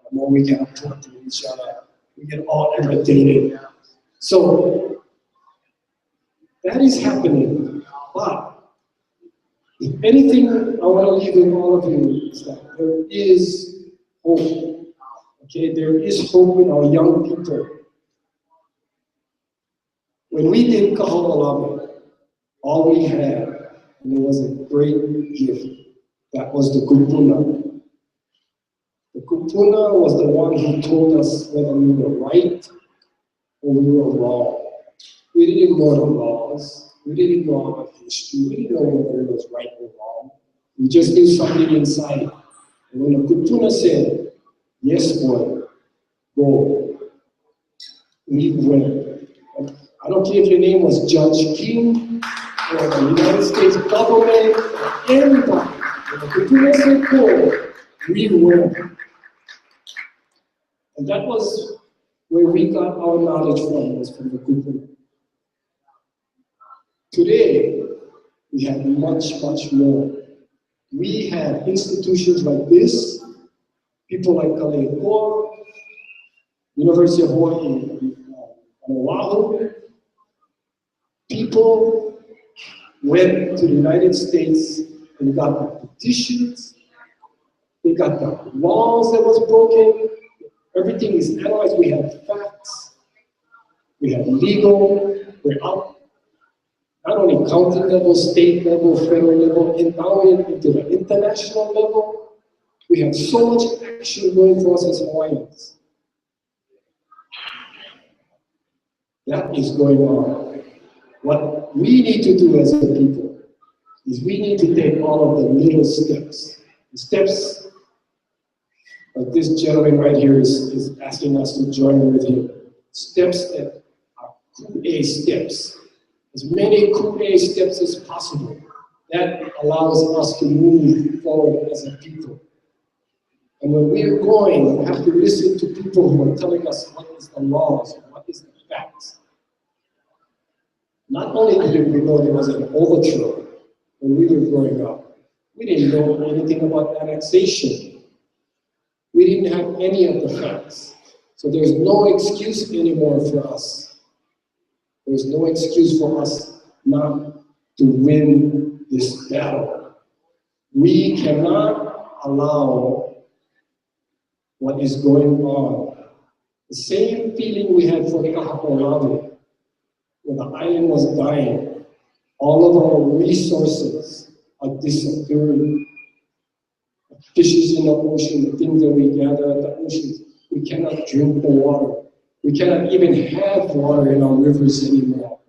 the more we get talk to each other, we get all irritated. So that is happening. But if anything, I want to leave with all of you is that there is hope. Okay, there is hope in our young people. When we did Kaori-Lei, all we had, and it was a great gift, that was the kupuna. The kupuna was the one who told us whether we were right or we were wrong. We didn't know the laws, we didn't know our history, we didn't know whether it was right or wrong. We just knew something inside. And when the kupuna said, yes boy, go, we went. I don't care if your name was Judge King or the United States government or anybody. When the kupuna said go, we went. And that was where we got our knowledge from, was from the kupuna. Today, we have much, much more. We have institutions like this, people like Kaori-Lei, University of Hawaii, Oahu. People went to the United States and got the petitions, they got the laws that was broken, everything is analyzed, we have facts, we have legal, we're out, not only county level, state level, federal level, and now into the international level. We have so much action going for us as Hawaiians. That is going on. What we need to do as a people is we need to take all of the little steps. The steps like this gentleman right here is asking us to join with him. Steps that are Ku-A steps. As many Ku-A steps as possible. That allows us to move forward as a people. And when we are going, we have to listen to people who are telling us what is the laws, what is the facts. Not only did we know there was an overthrow when we were growing up, we didn't know anything about annexation. We didn't have any of the facts. So there's no excuse anymore for us. There's no excuse for us not to win this battle. We cannot allow what is going on. The same feeling we had for Kaori-Lei, when the island was dying, all of our resources are disappearing. The fishes in the ocean, the things that we gather at the oceans, we cannot drink the water. We cannot even have water in our rivers anymore.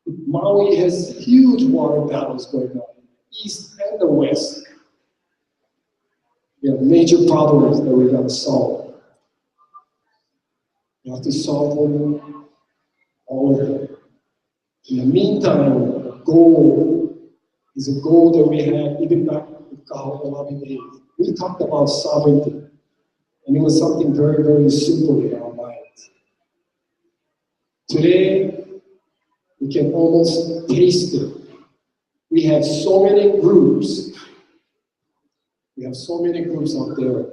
Maui has huge water battles going on, the east and the west. We have major problems that we got to solve. We have to solve them, all of them. In the meantime, the goal is a goal that we had even back with Kaori-Lei days. We talked about sovereignty, and it was something very, very simple in our minds. Today, we can almost taste it. We have so many groups. We have so many groups out there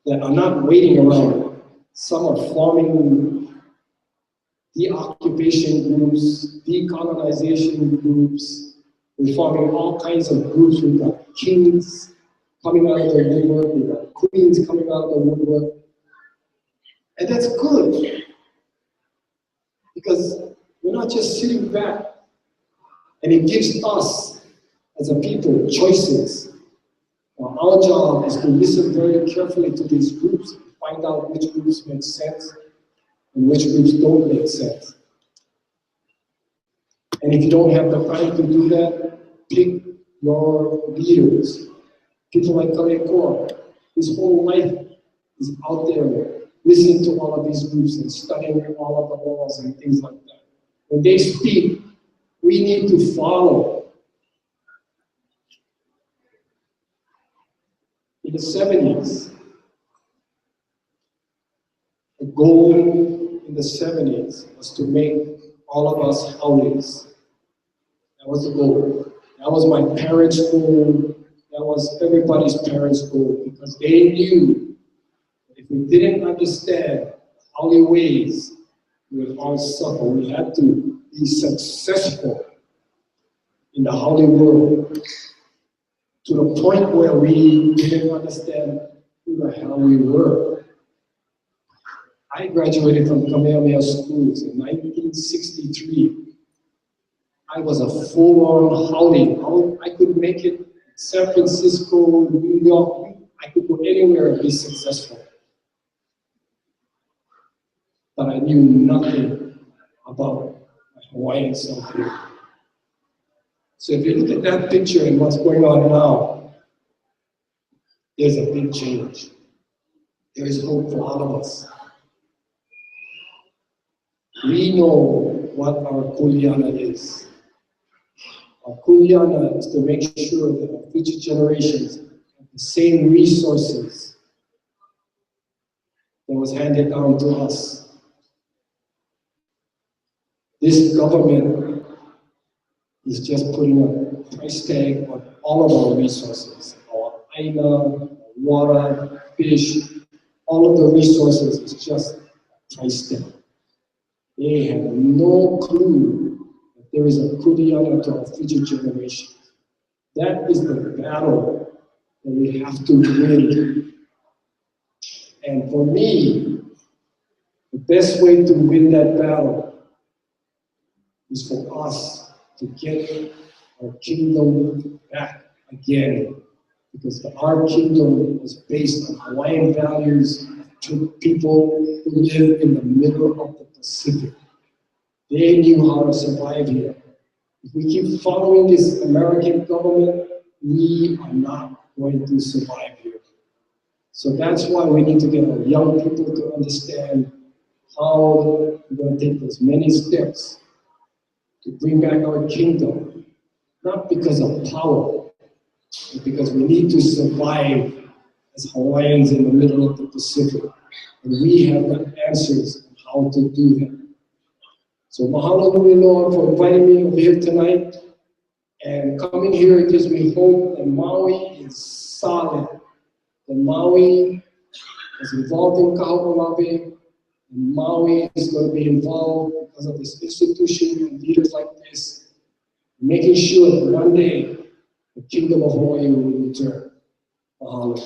that are not waiting around. Some are forming de-occupation groups, decolonization groups. We're forming all kinds of groups. We've got kings coming out of the woodwork. We've got queens coming out of the woodwork. And that's good. Because we're not just sitting back. And it gives us, as a people, choices. Our job is to listen very carefully to these groups, find out which groups make sense and which groups don't make sense. And if you don't have the time to do that, pick your leaders. People like Kaori-Lei, his whole life is out there listening to all of these groups and studying all of the laws and things like that. When they speak, we need to follow. In the 70s, the goal in the 70s was to make all of us Howleys. That was the goal. That was my parents' goal. That was everybody's parents' goal, because they knew If we didn't understand holy ways, we would all suffer. We had to be successful in the holy world to the point where we didn't understand who the hell we were. I graduated from Kamehameha schools in 1963. I was a full-on haole. I could make it San Francisco, New York. I could go anywhere and be successful. But I knew nothing about Hawaiian self-care. So if you look at that picture and what's going on now, there's a big change. There is hope for all of us. We know what our kuleana is. Our kuleana is to make sure that our future generations have the same resources that was handed down to us. This government is just putting a price tag on all of our resources. Our Āina, water, fish, all of the resources is just a price tag. They have no clue that there is a kuleana to our future generations. That is the battle that we have to win. And for me, the best way to win that battle is for us to get our kingdom back again. Because our kingdom was based on Hawaiian values to people who live in the middle of the Pacific. They knew how to survive here. If we keep following this American government, we are not going to survive here. So that's why we need to get our young people to understand how we're going to take those many steps to bring back our kingdom, not because of power, but because we need to survive as Hawaiians in the middle of the Pacific. And we have the answers on how to do that. So mahalo nui, Lord, for inviting me over here tonight. And coming here, it gives me hope that Maui is solid. That Maui is involved in Kaori-Lei. And Maui is going to be involved because of this institution and leaders like this, making sure that one day the kingdom of Hawaii will return. Mahalo.